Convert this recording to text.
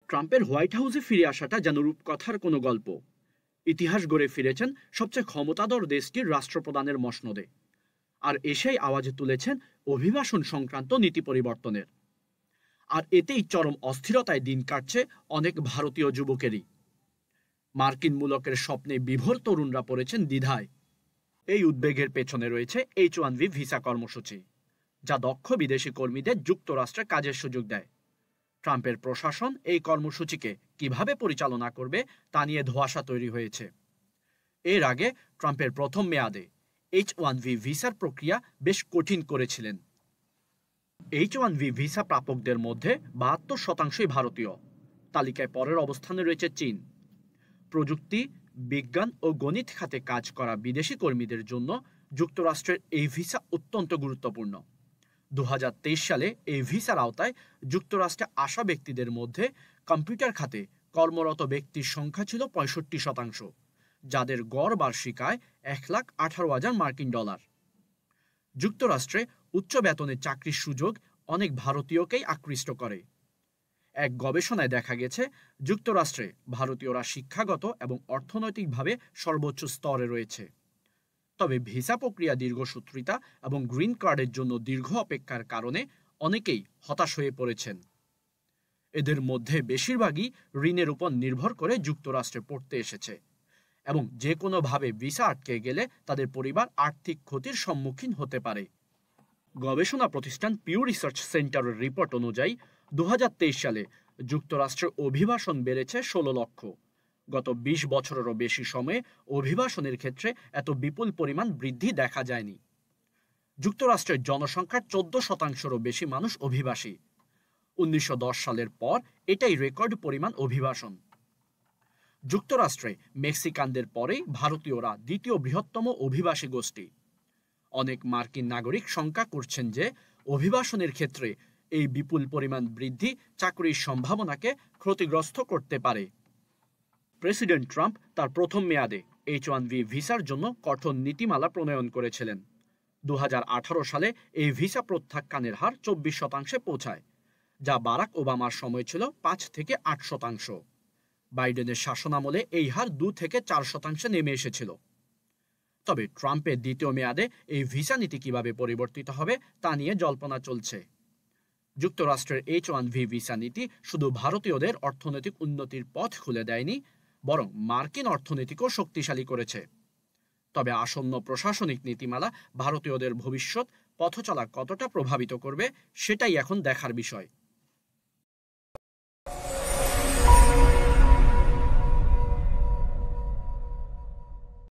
ট্রাম্পের হোয়াইট হাউসে ফিরে আসাটা যেন রূপকথার কোনো গল্প। ইতিহাস গড়ে ফিরেছেন সবচেয়ে ক্ষমতাধর দেশটির রাষ্ট্রপ্রধানের মসনদে, আর এসেই আওয়াজে তুলেছেন অভিবাসন সংক্রান্ত নীতি পরিবর্তনের। আর এতেই চরম অস্থিরতায় দিন কাটছে অনেক ভারতীয় যুবকেরই। মার্কিন মূলকের স্বপ্নে বিভোর তরুণরা পড়েছেন দ্বিধায়। এই উদ্বেগের পেছনে রয়েছে H-1B ভিসা কর্মসূচি, যা দক্ষ বিদেশি কর্মীদের যুক্তরাষ্ট্রে কাজের সুযোগ দেয়। ট্রাম্পের প্রশাসন এই কর্মসূচিকে কিভাবে পরিচালনা করবে তা নিয়ে ধোঁয়াশা তৈরি হয়েছে। এর আগে ট্রাম্পের প্রথম মেয়াদে H-1B ভিসার প্রক্রিয়া বেশ কঠিন করেছিলেন। H-1B ভিসা প্রাপকদের মধ্যে 72% ভারতীয়। তালিকায় পরের অবস্থানে রয়েছে চীন। প্রযুক্তি, বিজ্ঞান ও গণিত খাতে কাজ করা বিদেশি কর্মীদের জন্য যুক্তরাষ্ট্রের এই ভিসা অত্যন্ত গুরুত্বপূর্ণ। 2023 সালে এই ভিসার আওতায় যুক্তরাষ্ট্রে আসা ব্যক্তিদের মধ্যে কম্পিউটার খাতে কর্মরত ব্যক্তির সংখ্যা ছিল 65%, যাদের গড় বার্ষিক আয় $1,18,000 মার্কিন। যুক্তরাষ্ট্রে উচ্চ বেতনের চাকরির সুযোগ অনেক ভারতীয়কেই আকৃষ্ট করে। এক গবেষণায় দেখা গেছে, যুক্তরাষ্ট্রে ভারতীয়রা শিক্ষাগত এবং অর্থনৈতিকভাবে সর্বোচ্চ স্তরে রয়েছে। তবে ভিসা প্রক্রিয়া দীর্ঘসূত্রিতা এবং গ্রিন কার্ডের জন্য দীর্ঘ অপেক্ষার কারণে অনেকেই হতাশ হয়ে পড়েছেন। এদের মধ্যে বেশিরভাগই ঋণের উপর নির্ভর করে যুক্তরাষ্ট্রে পড়তে এসেছে এবং যে কোনোভাবে ভিসা আটকে গেলে তাদের পরিবার আর্থিক ক্ষতির সম্মুখীন হতে পারে। গবেষণা প্রতিষ্ঠান পিউ রিসার্চ সেন্টারের রিপোর্ট অনুযায়ী 2023 সালে যুক্তরাষ্ট্রে অভিবাসন বেড়েছে 16 লক্ষ। গত 20 বছরেরও বেশি সময়ে অভিবাসনের ক্ষেত্রে এত বিপুল পরিমাণ বৃদ্ধি দেখা যায়নি। যুক্তরাষ্ট্রের জনসংখ্যার 14%-রও বেশি মানুষ অভিবাসী। 1910 সালের পর এটাই রেকর্ড পরিমাণ অভিবাসন। যুক্তরাষ্ট্রে মেক্সিকানদের পরেই ভারতীয়রা দ্বিতীয় বৃহত্তম অভিবাসী গোষ্ঠী। অনেক মার্কিন নাগরিক শঙ্কা করছেন যে অভিবাসনের ক্ষেত্রে এই বিপুল পরিমাণ বৃদ্ধি চাকরির সম্ভাবনাকে ক্ষতিগ্রস্ত করতে পারে। প্রেসিডেন্ট ট্রাম্প তার প্রথম মেয়াদে H-1B ভিসার জন্য কঠোর নীতিমালা প্রণয়ন করেছিলেন। 2018 সালে এই ভিসা প্রত্যাখ্যানের হার 24% পৌঁছায়, যা বারাক ওবামার সময় ছিল 5 থেকে 8%। বাইডেনের শাসনামলে এই হার 2 থেকে 4% নেমে এসেছিল। তবে ট্রাম্পের দ্বিতীয় মেয়াদে এই ভিসা নীতি কিভাবে পরিবর্তিত হবে তা নিয়ে জল্পনা চলছে। যুক্তরাষ্ট্রের H-1B ভিসা নীতি শুধু ভারতীয়দের অর্থনৈতিক উন্নতির পথ খুলে দেয়নি, বরং মার্কিন অর্থনীতিকেও শক্তিশালী করেছে। তবে আসন্ন প্রশাসনিক নীতিমালা ভারতীয়দের ভবিষ্যৎ পথচলা কতটা প্রভাবিত করবে সেটাই এখন দেখার বিষয়।